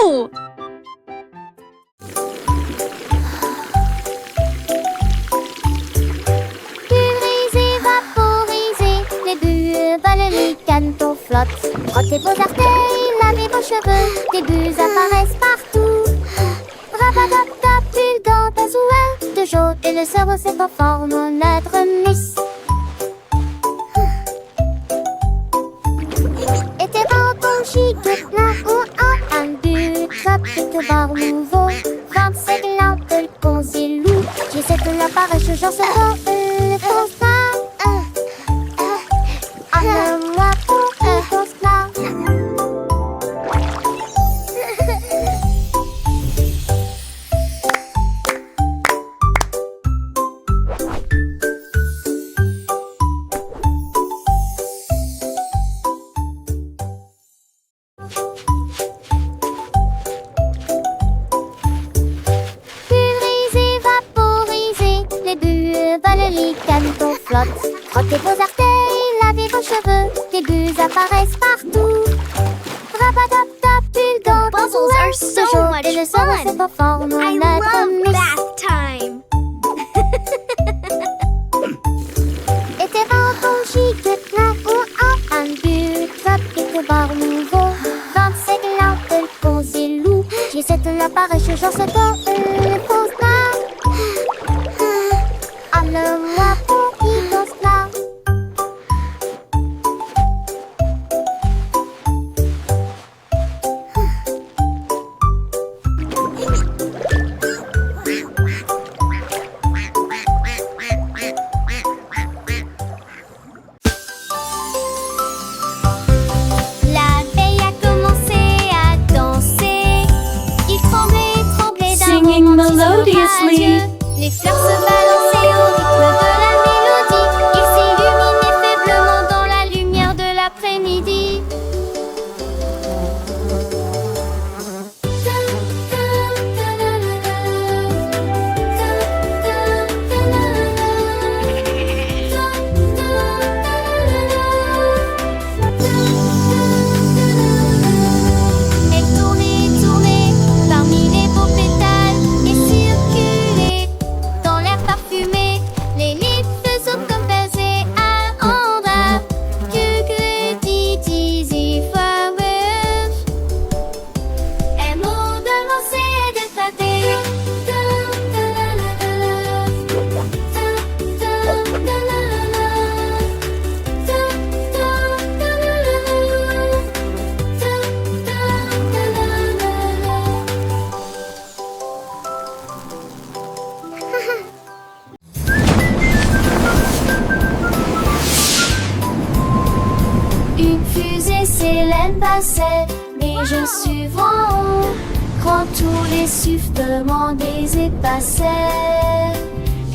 Wouhou! Puriser, vaporiser, les bulles volent, les canetons flottent. Frottez vos orteils, lavez vos cheveux, des bulles apparaissent partout. Rabatap-tap, bulle dans ta souhait, de jaune et le cerveau se conforme en lettre miss. Et tes vents chic, plein ou un but, top, quelques barres nouveaux. 25 lampes, le concilou, j'essaie de l'appareil, je genre ce mot, le constat. Moi pour le constat. Puriser, vaporiser, les bulles volent, les canetons flottent. Frottez vos orteils, lavez vos cheveux, des bulles apparaissent partout. Rabatap-tap, bulle dans ta Bubbles are souhait, so de jaune much et le cerveau se fun. conforme en I lettre love miss. bath time. Et tes vents chic, plein ou un but, top, quelques barres nouveaux. 25 lampes, le concilou, j'essaie de l'appareil, je genre ce corps, le constat. Moi pour qui constat. La veille a commencé à danser. Il tremblait, tremblait d'un Singing romantisme melodiously. radieux. Les fleurs se balançaient au rythme de la mélodie. Il s'illuminait faiblement dans la lumière de l'après-midi. Elle tournait, tournait parmi les beaux pétales et circulait dans l'air parfumé. Les livres sautent comme baisers à Andra. Que dit flowers. Un mot de lancer et de flatter. Une fusée Célène passait, mais je suis en haut. Quand tous les sifflements des épassaient,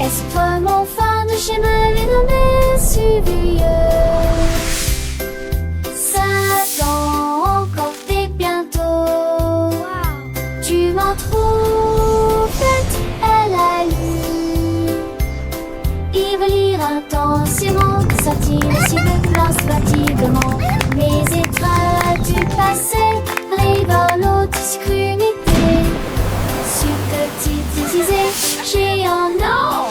est-ce mon fin de chemin les nommés suivieux? Satan, encore t'es bientôt. Tu m'en trouves faite à la lune. Il veut lire intensément, sortir si de place fatiguement. Mes étoiles du passé révèlent l'obscurité. Sur petite disais, géant non.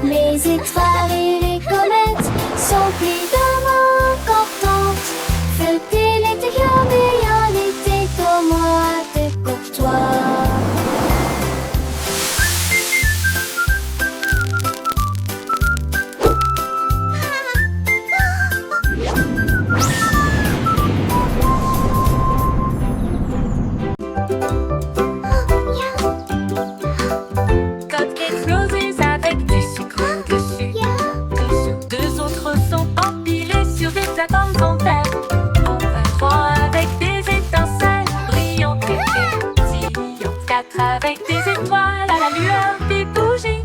Mes étoiles et les comètes sont évidemment importantes. Feuilleter l'intérieur, mais en été comme moi, t'es courtois. Cupcakes roses avec du sucre dessus. Deux autres sont empilés sur des plates-bandes en verre. Enfin trois avec des étincelles brillantes et pétillantes. Quatre avec des étoiles à la lueur des bougies.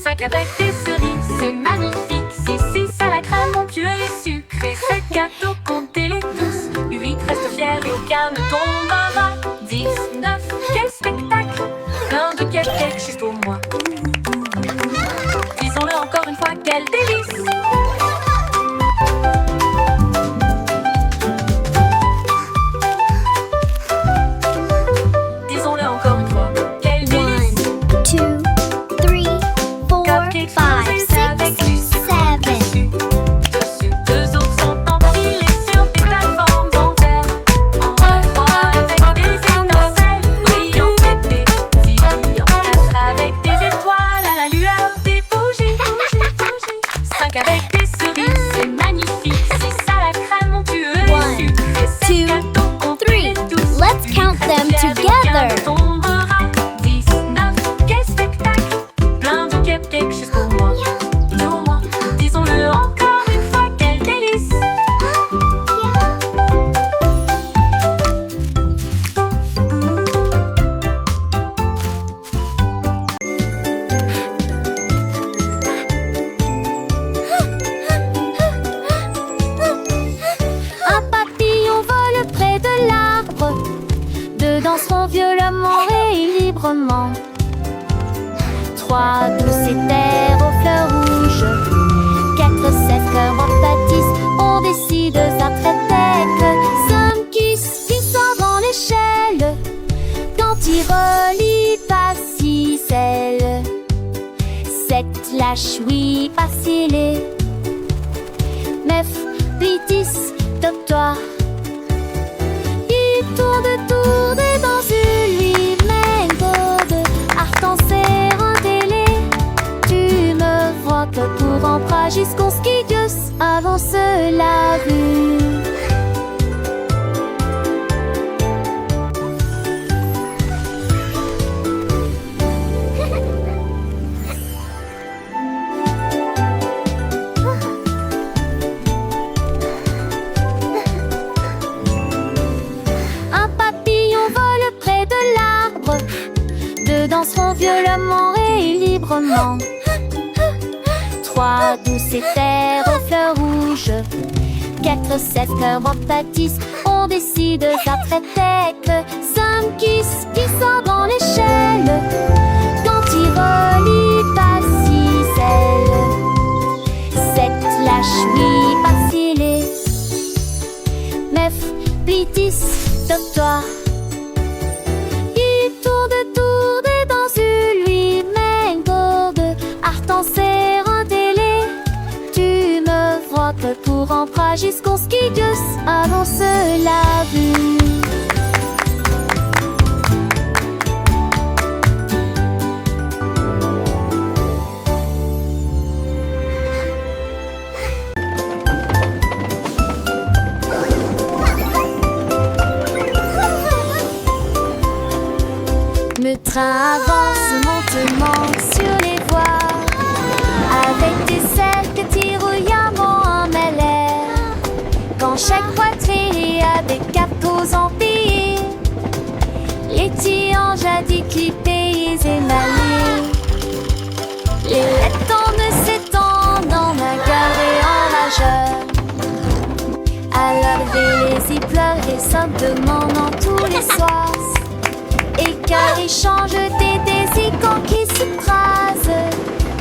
Cinq avec des cerises, c'est magnifique. Six à la crème onctueux et sucrée. Sept gâteaux, comptez-les tous. 8 restent fiers et aucun ne tombe à bas. 10, 9, quel spectacle! Plein de cupcakes juste pour moi. Disons-le encore une fois, quel délice! librement. 3 douces terres aux fleurs rouges. 4 16 cœurs en bâtisse. On décide ça très tête. 5 qui sort dans l'échelle. Quand il relie pas si celle. 7 lâche oui pas scellé. 9 10 top-toi. Il tourne dans une lui méthode. Art en serre un télé. Tu me vois que pour emprunt jusqu'au skidius avance la vue. Danseront violemment et librement. 3 douces terres aux fleurs rouges. 4 16 cœurs en pâtisse. On décide ça très tête. 5 qui sort dans l'échelle. Quand il relie pas si celle. 7 lâche oui pas scellé. 9 puis 10 top-toi. Pour emprunt jusqu'au skidius avance la vue. Le train avance lentement sur les voies, avec des ailes que tirouillamment en mêlée. Quand chaque poitrine a des capos empilés, les tiens jadis clippés et émaillés. Les lettres tombent s'étendent en un carré enrageur. À lever les zipleurs et simplement dans tous les soirs. Et car ils changent des icônes qui s'écrasent.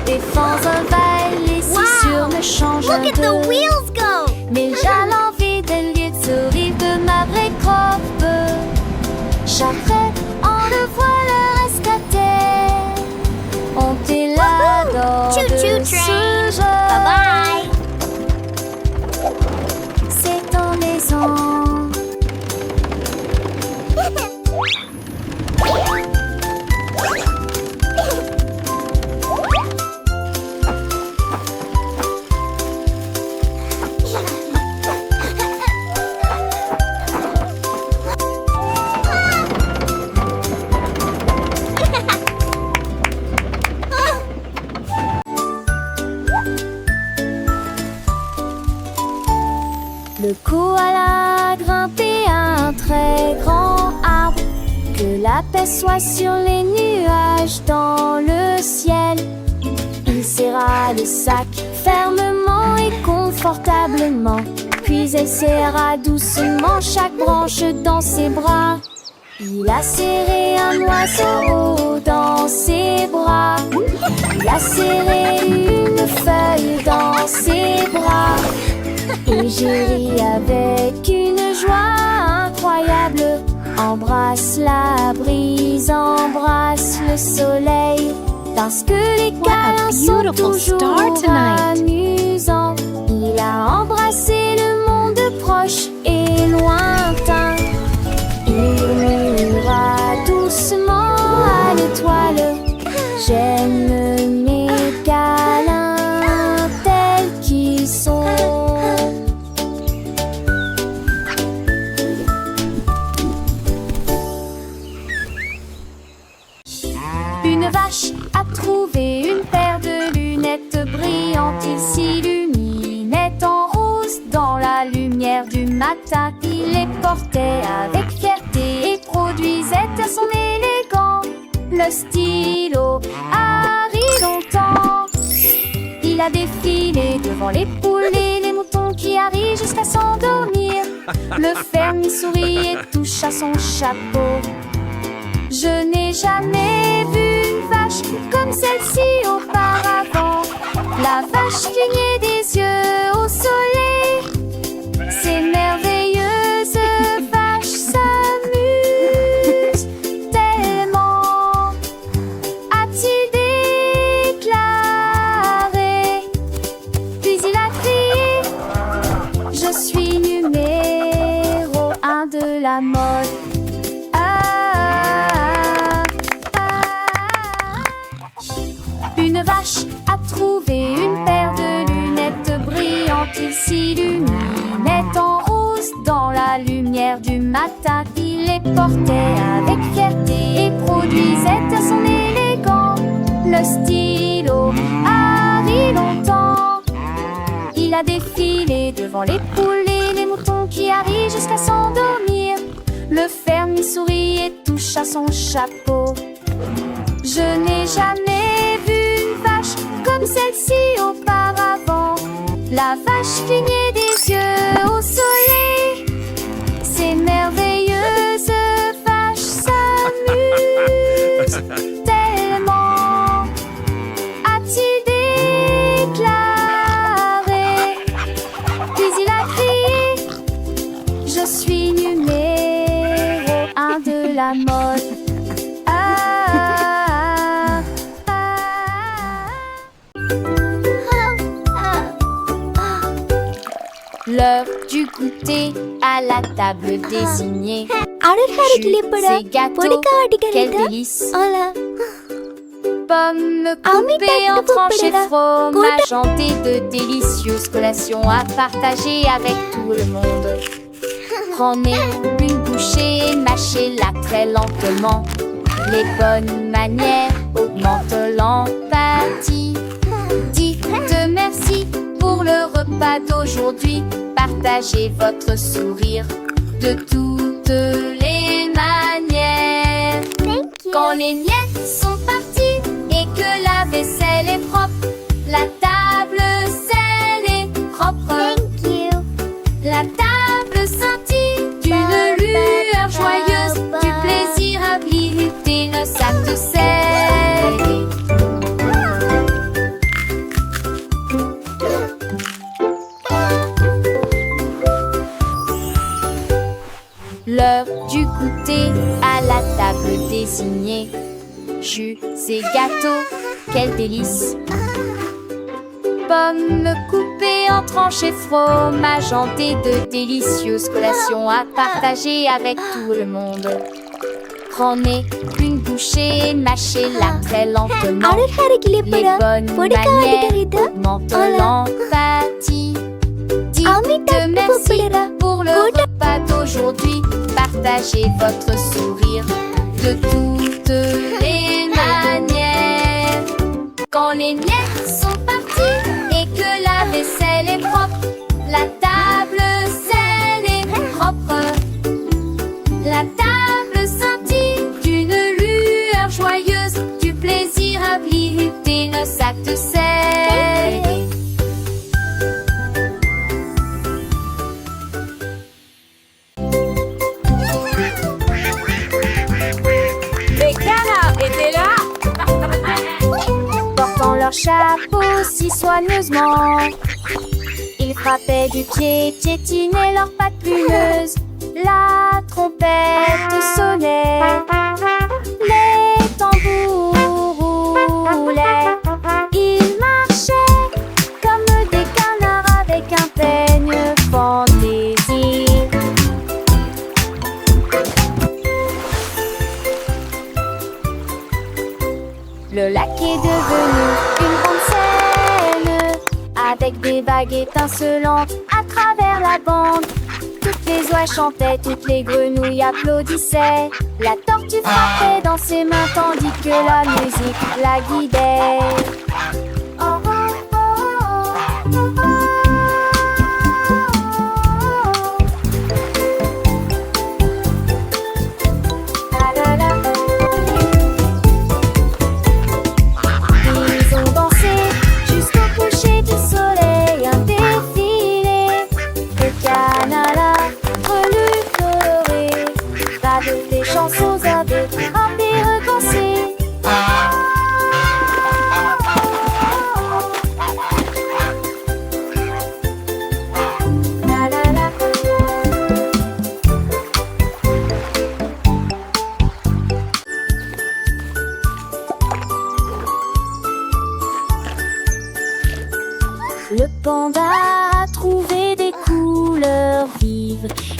Des fans envahissent, les scissures ne changent Look at the de. wheels go! Mais j'ai l'envie de lire ce rive de ma vraie croppe. J'apprends, on le voit le rescater. On t'est là dans Choo-choo de train. ce jeu. Bye C'est en maison. Le koala a grimpé à un très grand arbre. Que la paix soit sur les nuages dans le ciel. Il serra le sac fermement et confortablement. Puis elle serra doucement chaque branche dans ses bras. Il a serré un oiseau dans ses bras. Il a serré une feuille dans ses bras. Et j'ai ri avec une joie incroyable. Embrasse la brise, embrasse le soleil. Parce que les câlins sont beautiful toujours star tonight. amusants. Il a embrassé le monde proche et lointain. Il murmura doucement à l'étoile. J'aime mes câlins tels qu'ils sont. Une vache a trouvé une paire de lunettes brillantes. Il s'illuminait en rose dans la lumière du matin. Il les portait avec fierté et produisait à son élégant le stylo Harry longtemps. Il a défilé devant les poules et les moutons qui arrivent jusqu'à s'endormir. Le fermier sourit et touche à son chapeau. Je n'ai jamais vu une vache comme celle-ci auparavant. La vache clignait des yeux au soleil. Ces merveilleuses vaches s'amusent tellement, a-t-il déclaré. Puis il a crié: je suis numéro 1 de la mode. Une vache a trouvé une paire de lunettes brillantes. Il s'illuminait en rose dans la lumière du matin. Il les portait avec fierté et produisait à son élégant le stylo Harry longtemps. Il a défilé devant les poules et les moutons qui arrivent jusqu'à s'endormir. Le fermier sourit et touche à son chapeau. Je n'ai jamais vu une vache comme celle-ci auparavant. La vache clignait des yeux au soleil. Ces merveilleuses vaches s'amusent tellement, a-t-il déclaré. Puis il a crié: je suis numéro 1 de la mode. L'heure du goûter à la table désignée. Jus et gâteaux, quel délice. Pommes coupées en tranches et fromage et de délicieuses collations à partager avec tout le monde. Prenez une bouchée et mâchez-la très lentement. Les bonnes manières augmentent l'empathie. Dites merci pour le repas d'aujourd'hui. Partagez votre sourire de toutes les manières. Quand les miettes sont parties et que la vaisselle est propre, la table scellée propre. La table scintille d'une lueur joyeuse, du plaisir à visiter le sac de scellé. L'heure du goûter à la table désignée. Jus et gâteaux, quel délice. Pommes coupées en tranches et fromage hanté de délicieuses collations à partager avec tout le monde. Prenez une bouchée et mâchez-la très lentement. Les bonnes manières augmentent l'empathie. Dites merci pour le repas d'aujourd'hui. Partagez votre sourire de toutes les manières. Quand les miettes sont parties et que la vaisselle est propre, la table scellée propre. La table scintille d'une lueur joyeuse, du plaisir à visiter le sac de scellé. Les canards étaient là. Portant leur chapeau si soigneusement, ils frappaient du pied, piétinaient leurs pattes plumeuses. La trompette sonnait, les tambours roulaient. Ils marchaient comme des canards avec un peigne fantaisie. Le lac est devenu une grande scène, avec des vagues étincelantes à travers la bande. Toutes les oies chantaient, toutes les grenouilles applaudissaient. La tortue frappait dans ses mains tandis que la musique la guidait. Oh, oh, oh, oh, oh, oh. La, la, la. Ils ont dansé jusqu'au coucher du soleil, un défilé de canards reluquerés, avec des chansons avec un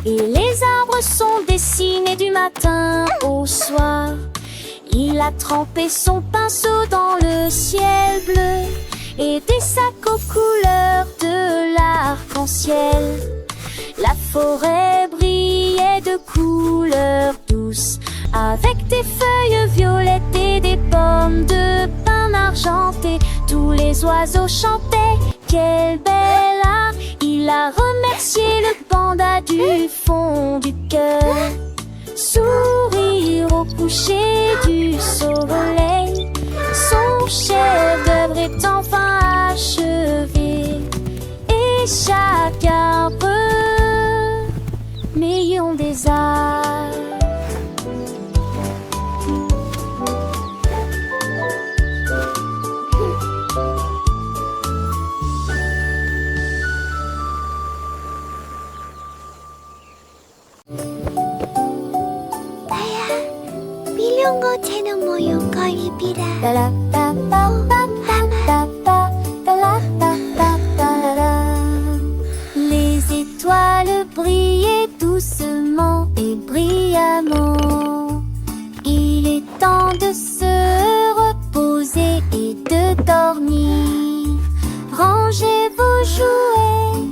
Et les arbres sont dessinés du matin au soir. Il a trempé son pinceau dans le ciel bleu et des sacs aux couleurs de l'arc-en-ciel. La forêt brillait de couleurs douces, avec des feuilles violettes et des pommes de pin argentées. Tous les oiseaux chantaient, quel bel art! Il a remercié le panda du fond du cœur. Sourire au coucher du soleil, son chef-d'œuvre est enfin achevé. Et chaque arbre million des arts. 밀용고 재능 모용 거입이라. Les étoiles brillaient doucement et brillamment. Il est temps de se reposer et de dormir. Rangez vos jouets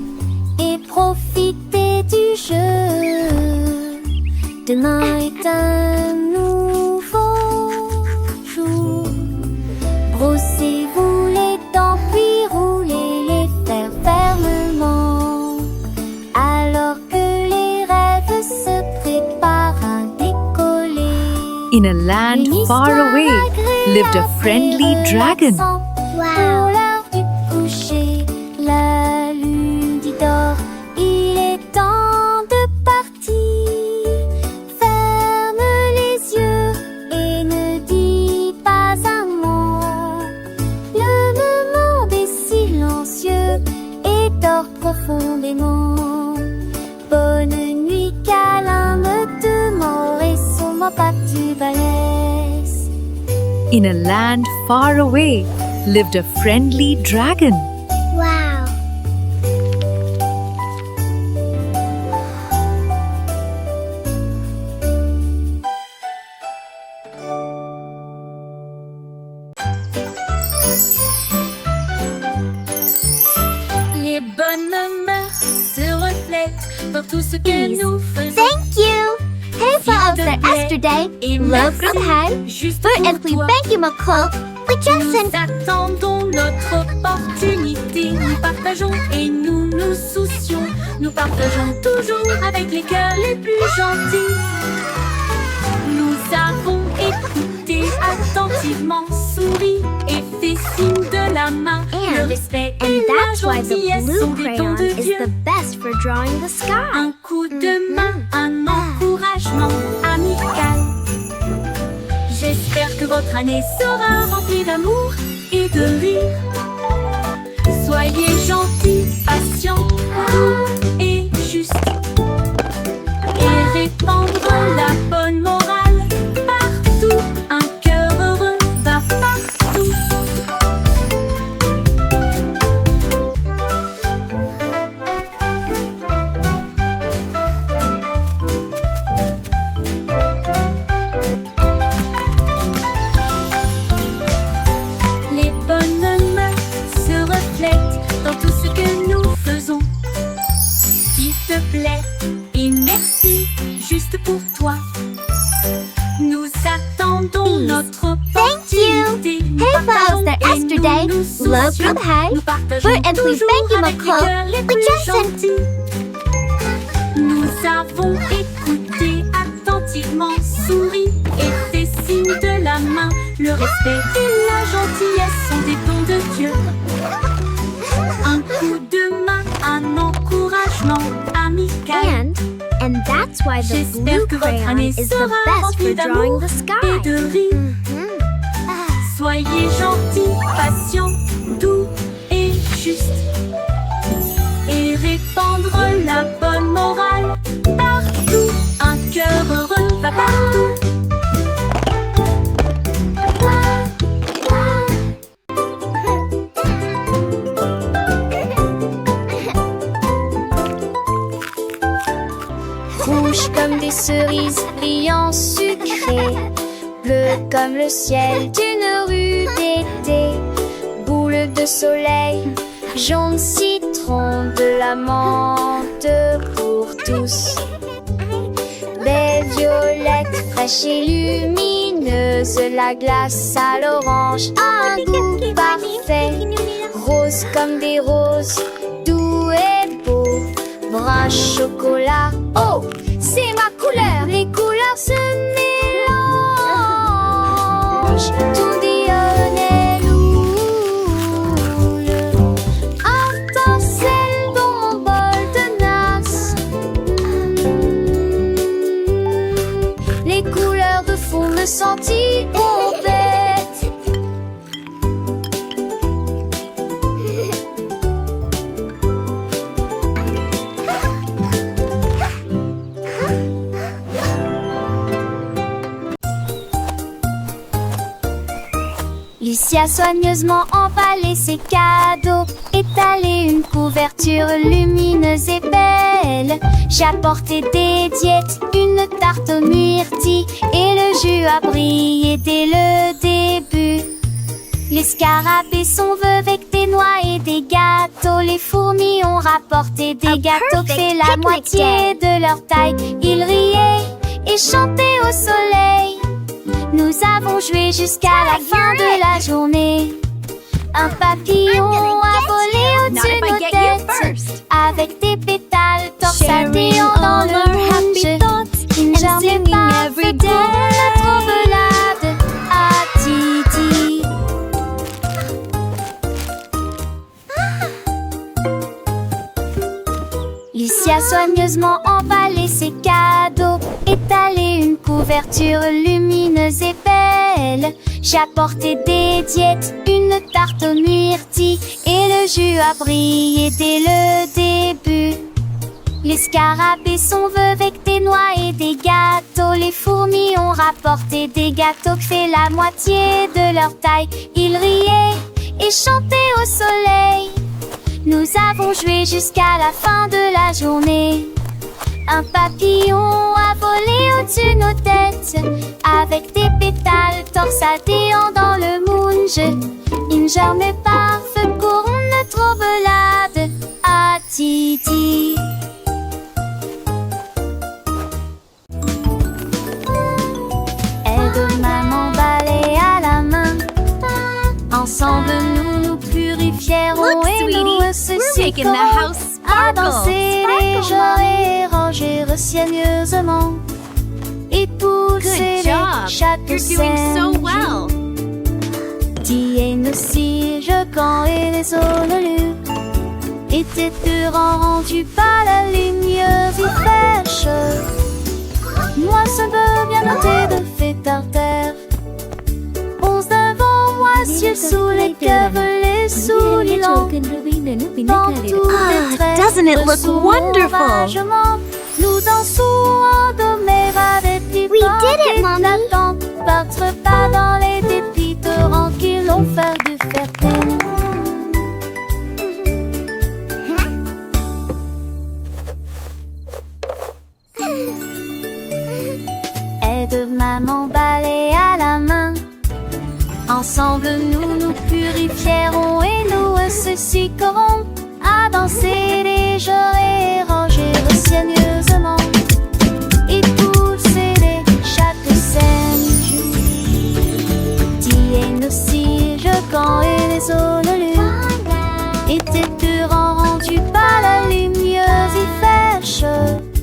et profitez du jeu. Demain est un nouveau jour. Brossez-vous les dents puis roulez les fers fermement. Alors que les rêves se préparent à décoller. In a land far away lived a friendly dragon. Pour l'heure du coucher, la lune dit dort. Il est temps de partir. Ferme les yeux et ne dis pas un mot. Le monde est silencieux et dort profondément. Bonne nuit, câlin de mort et sûrement pas tu balèze. In a land far away lived a friendly dragon. Wow. Les bonnes mœurs se reflètent dans tout ce que nous faisons. Thank you. Hey, folks, yesterday, Et love merci, from high. juste For pour and we toi. thank you, McCall. We just Nous attendons notre opportunité. Nous partageons et nous nous soucions. Nous partageons toujours avec les cœurs les plus gentils. Nous avons écouté attentivement, souri et fait signe de la main. Le respect et la that's why the gentillesse blue sont des dons crayon de is Dieu. the best for drawing the sky. Un coup de main, un encouragement amical. J'espère que votre année sera remplie d'amour et de rire. Soyez gentils, patients, doux et justes. Et répandre la bonne morale partout. Un cœur heureux va partout. Les bonnes mœurs se reflètent dans tout ce que nous faisons. S'il te plaît et merci, juste pour toi. Nous attendons notre opportunité. Nous Hey, partageons folks, that et yesterday, nous nous love soucions. from high. Nous partageons For and we toujours thank you, avec les McCall. cœurs les We plus just said- gentils. Nous avons écouté attentivement, souri et fait signe de la main. Le respect et la gentillesse sont des dons de Dieu. Un coup de main, un encouragement amical. And that's why the J'espère blue que votre crayon année is the sera best remplie for drawing d'amour the et sky. de rire. Soyez gentils, patients, doux et justes. Et répandre la bonne morale partout. Un cœur heureux va partout. rouges comme des cerises brillants sucrés, bleu comme le ciel d'une rue d'été, boule de soleil, jaune citron, de la menthe pour tous. Belle violette, fraîche et lumineuse, la glace à l'orange a un goût parfait. Rose comme des roses, doux et beau, brun chocolat, oh, c'est ma couleur. Les couleurs se mélangent, tout dionne loule. Attends, celle dans mon bol de nasse. Les couleurs de fond me sentir bête. Lucie a soigneusement emballé ses cadeaux, étalé une couverture lumineuse et belle. J'ai apporté des diètes, une tarte aux myrtilles, et le jus a brillé dès le début. Les scarabées sont vœux avec des noix et des gâteaux. Les fourmis ont rapporté des gâteaux qui fait la moitié de leur taille. Ils riaient et chantaient au soleil. Nous avons joué jusqu'à la fin de la journée. Un papillon a volé au-dessus de nos têtes, avec des pétales torsadés dans le rouge. Une journée parfaite pour notre belade à Titi. Lucie a soigneusement emballé ses cadeaux, étalé une couverture lumineuse et belle. J'ai apporté des diètes, une tarte aux myrtilles, et le jus a brillé dès le début. Les scarabées sont vœux avec des noix et des gâteaux. Les fourmis ont rapporté des gâteaux qui fait la moitié de leur taille. Ils riaient et chantaient au soleil. Nous avons joué jusqu'à la fin de la journée. Un papillon a volé au-dessus de nos têtes, avec des pétales torsadés dans le moonge. Une journée parfaite pour notre belade à Titi. Aide-moi m'emballer à la main. Ensemble nous nous purifierons. Look, et sweetie, nous we're ceci making the house à sparkle. danser légèrement et ranger soigneusement. Et pousser Good job. chaque You're doing so scène. well. Tiens aussi, je camp et les honnelus. Et tes deux rendus par la lumineuse et fraîche. Moi, ce beau bien noté de fait par terre. Onze devant moi, ciel sous les cœurs, les souliers longs. Dans tous les traits, doesn't it look sous wonderful? l'oragement, nous dansons en doméra des petits We did it, Mommy. Battre pas dans les dépits torrents qui l'ont fait du fertile. Aide-moi m'emballer à la main. Ensemble nous nous purifierons et nous associerons à danser légers et ranger soigneusement. Et pousser chaque scène. Tiens aussi, je camp et les honnelus. Et tes deux rendus par la lumineuse et fraîche.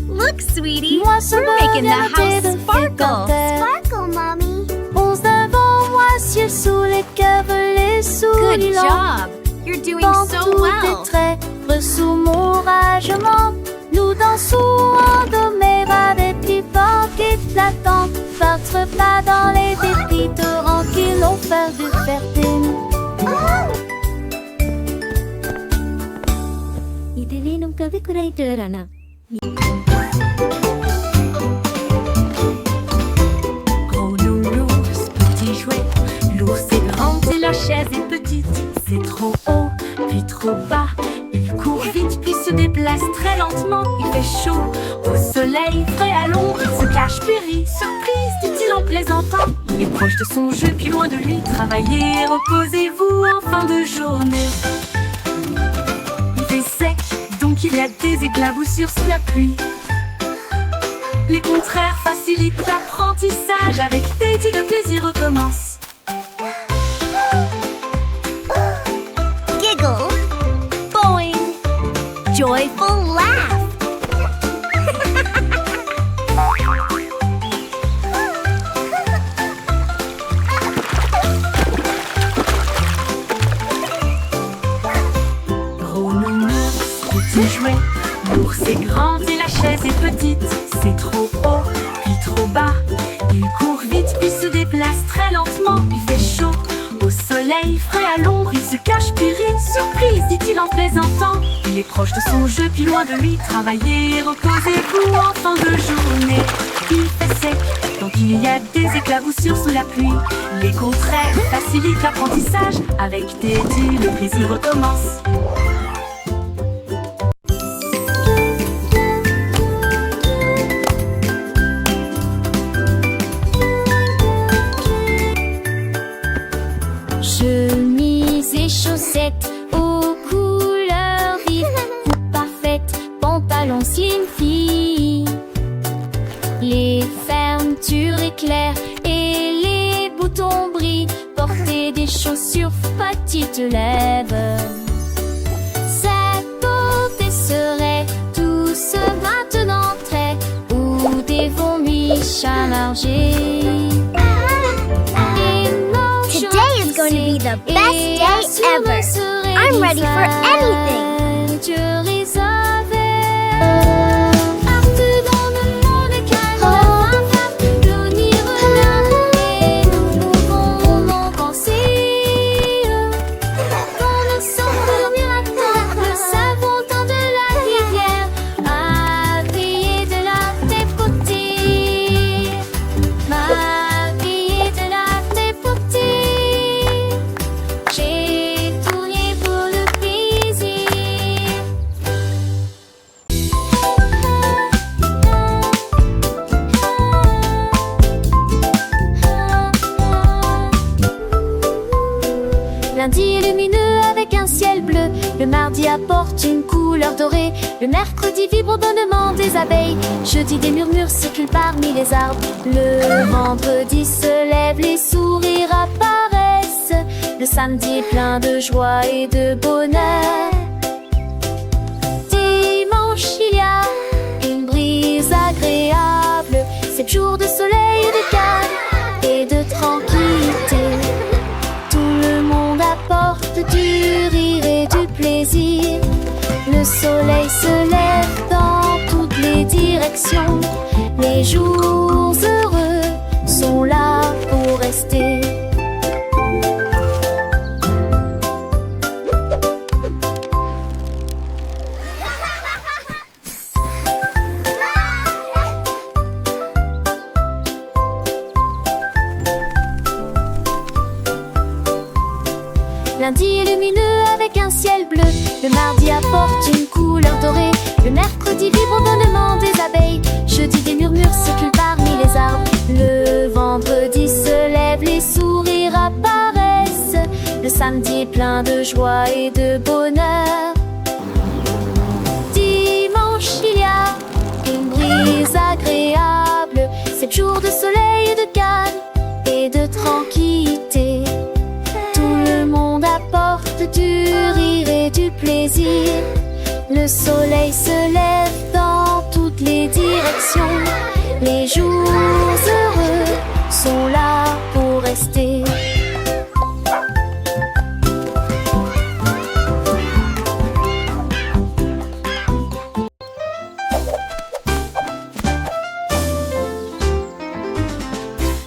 Look, sweetie, Moi, ce we're making the bonheur house de sparkle. Sparkle, Mommy. Onze devant moi, ciel sous les cœurs, les Good souliers longs. job. You're doing Dans so tous well. tes traits, sous mon ragement, nous dansons en doméra des petits vents qui flattent. Battre pas dans les dépits torrents qui l'ont fait du fertile. Gros nounours, petit jouet, l'ours est grand et la chaise est petite. C'est trop haut, puis trop bas, il court vite, puis se déplace très lentement. Il fait chaud au soleil, frais à l'ombre. Il se cache, puis rit. Surprise, dit-il en plaisantant. Il est proche de son jeu, puis loin de lui. Travaillez, reposez-vous en fin de journée. Il fait sec, donc il y a des éclaboussures sous la pluie. Les contraires facilitent l'apprentissage. Avec Teddy, le plaisir recommence. Giggle. Boing. Joyful laugh. Gros nounours, petit jouet. L'ours est grand et la chaise est petite. C'est trop haut, puis trop bas. Il court vite, puis se déplace très lentement. Il fait chaud au soleil, frais à l'ombre. Il se cache, puis rit. Surprise, dit-il en plaisantant. Il est proche de son jeu, puis loin de lui. Travaillez, reposez-vous en fin de journée. Il fait sec, donc il y a des éclaboussures sous la pluie. Les contraires facilitent l'apprentissage. Avec Teddy, le plaisir recommence. Chemise et chaussettes aux couleurs vives, coupe parfaite, pantalon slim fit. Les fermetures éclairent et les boutons brillent. Porter des chaussures petites lèvres. Sa beauté serait tous maintenant très, ou des vomis chamargés. Today is going to be the best day ever. I'm ready for anything. Partout dans le monde, calme, l'avenir regarde et nous pouvons en penser. Quand nous sommes dormir à terre, le savon temps de la rivière a brillé de la tes beautés. M'a brillé de la tes beautés. J'ai tourné pour le plaisir. Lundi lumineux avec un ciel bleu. Le mardi apporte une couleur dorée. Le mercredi vibre au bonnement des abeilles. Jeudi des murmures circulent parmi les arbres. Le vendredi se lève, les sourires apparaissent. Le samedi est plein de joie et de bonheur. Dimanche il y a une brise agréable. 7 jours de soleil, de calme et de tranquillité. Tout le monde apporte du rire et du plaisir. Le soleil se lève dans toutes les directions. Les jours heureux sont là pour rester. Lundi est lumineux avec un ciel bleu. Le mardi apporte une couleur dorée. Le mercredi vibre au bonnement des abeilles. Jeudi des murmures circulent parmi les arbres. Le vendredi se lève, les sourires apparaissent. Le samedi est plein de joie et de bonheur. Dimanche il y a une brise agréable. 7 jours de soleil et de calme et de tranquillité. Tout le monde apporte du rire et du plaisir. Le soleil se lève dans toutes les directions. Les jours heureux sont là pour rester.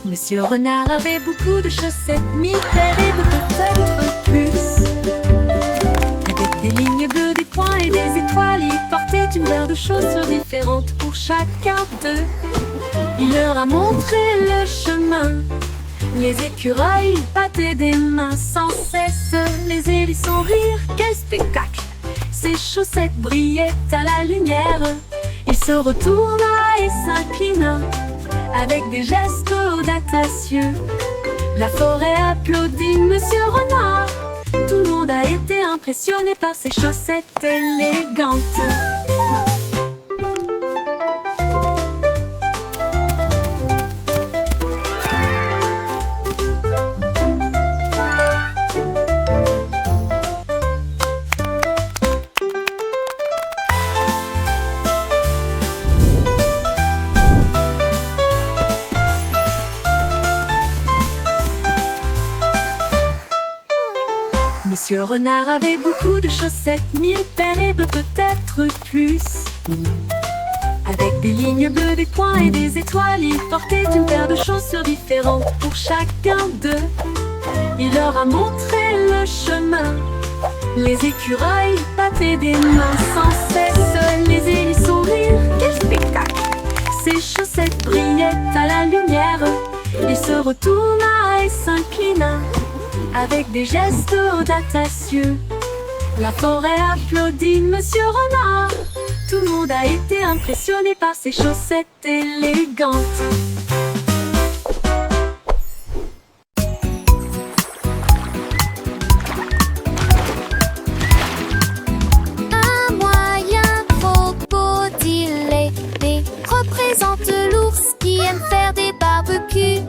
Monsieur Renard avait beaucoup de chaussettes, mille-paires et de plus. Avec des lignes bleues, des points et des étoiles, il portait une paire de chaussures différentes pour chacun d'eux. Il leur a montré le chemin. Les écureuils battaient des mains sans cesse. Les hérissons rirent, quel spectacle! Ses chaussettes brillaient à la lumière. Il se retourna et s'inclina avec des gestes audacieux. La forêt applaudit Monsieur Renard. Tout le monde a été impressionné par ses chaussettes élégantes. Monsieur Renard avait beaucoup de chaussettes, 1000 paires et peut-être plus. Avec des lignes bleues, des points et des étoiles, il portait une paire de chaussures différentes pour chacun d'eux. Il leur a montré le chemin. Les écureuils battaient des mains sans cesse, les hérissons rire. Quel spectacle! Ses chaussettes brillaient à la lumière. Il se retourna et s'inclina avec des gestes audacieux. La forêt applaudit Monsieur Renard. Tout le monde a été impressionné par ses chaussettes élégantes. Un moyen crocodile représente l'ours qui aime faire des barbecues.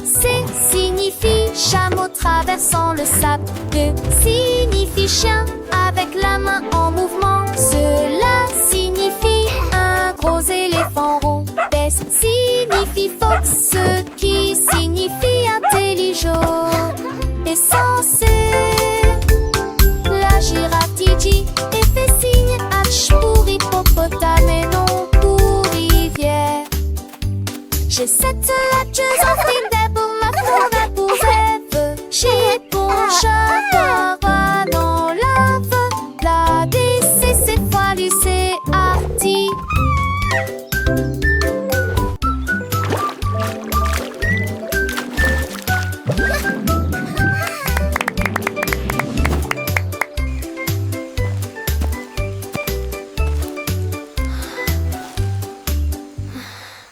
C signifie chameau traversant le sable. E signifie chien avec la main en mouvement. Cela signifie un gros éléphant rond. S signifie fox, ce qui signifie intelligent. Et censé la girafe dit et fait signe H pour hippopotame et non pour rivière. J'ai cette latcheuse en